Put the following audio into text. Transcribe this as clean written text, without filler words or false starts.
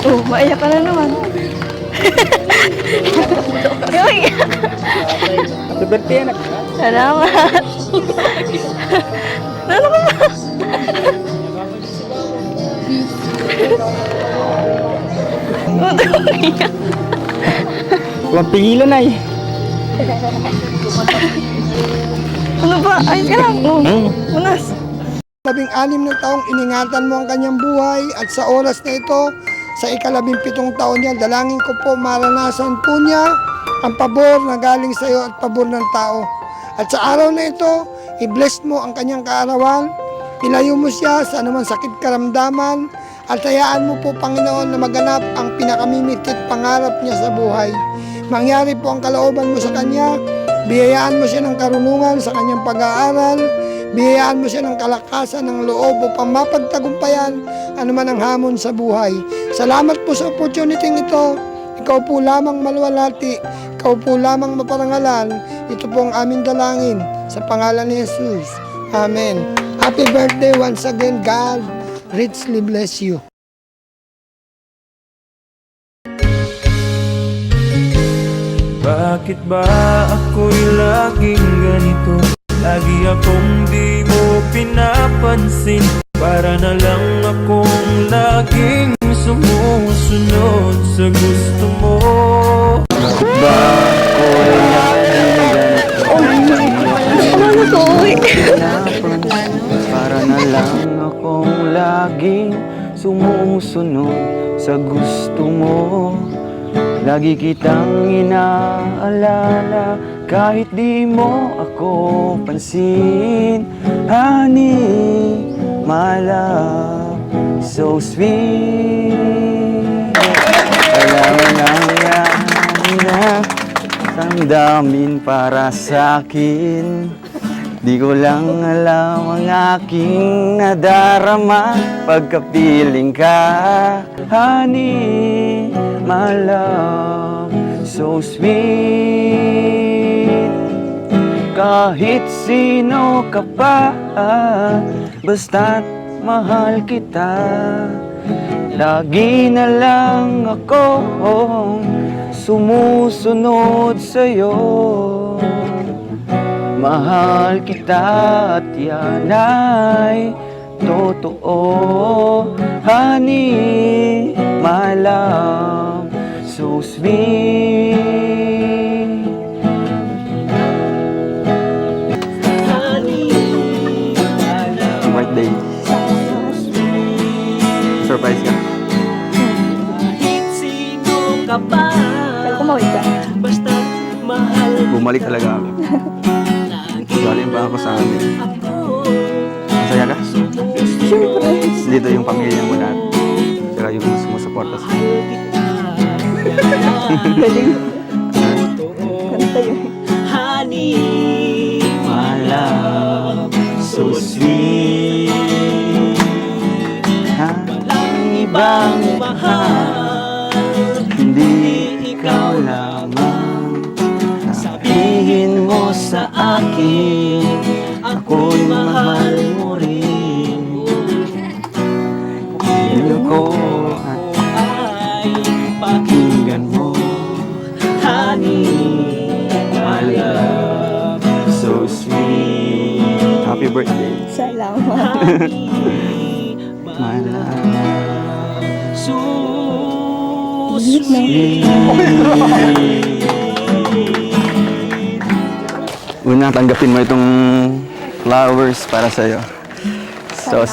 Oh, maiyak ka na naman. Happy birthday, anak. Salamat. Ano ka ba? Huwag pigilan na eh. Ano ba? Ayos ka lang. Unas. 16 na taong iningatan mo ang kanyang buhay at sa oras na ito, sa ika-17 taon niya, dalangin ko po maranasan po niya ang pabor na galing sa iyo at pabor ng tao. At sa araw na ito, i-bless mo ang kanyang kaarawan, ilayo mo siya sa anumang sakit karamdaman, at hayaan mo po, Panginoon, na maganap ang pinakamimitit pangarap niya sa buhay. Mangyari po ang kalooban mo sa kanya, biyayaan mo siya ng karunungan sa kanyang pag-aaral, biyayaan mo siya ng kalakasan ng loob upang mapagtagumpayan anuman ang hamon sa buhay. Salamat po sa opportunity ito. Ikaw po lamang maluwalhati, ikaw po lamang maparangalan. Ito po ang aming dalangin sa pangalan ni Jesus. Amen. Happy birthday once again. God richly bless you. Bakit ba ako'y laging ganito? Lagi akong di mo pinapansin. Para na lang akong laging sumusunod sa gusto mo. Bakit ba ako'y laging ganito? Ano to? Para na lang akong laging sumusunod sa gusto mo. Lagi kitang inaalala kahit di mo ako pansin. Honey, my love, so sweet. Alam nang yan na damdamin para sa'kin. Di ko lang alam ang aking nadarama pagkapiling ka. Honey, my love, so sweet. Kahit sino ka pa, basta't mahal kita. Lagi na lang akong sumusunod sa'yo. Mahal kita at yan ay totoo. Honey, my love, so sweet. Birthday. Surprise ka. Kahit sino ka pa, Kumawit ka. basta mahal Bumalik talaga ako. Galing ba ako sa amin? Masaya ka? Siyempre. Dito yung pamilya mo lahat. Saka yung sumusuporta sa Galing. Kanta yun. Honey, my love, so sweet. walang ibang mahal, Hindi ikaw lamang. Sabihin mo sa akin, ako'y mahal mo rin. Pilo ko at ay pakinggan mo. Honey, my love, so sweet. Happy birthday, Salamat. honey, my love, so sweet. Una, tanggapin mo itong flowers para sa'yo. So,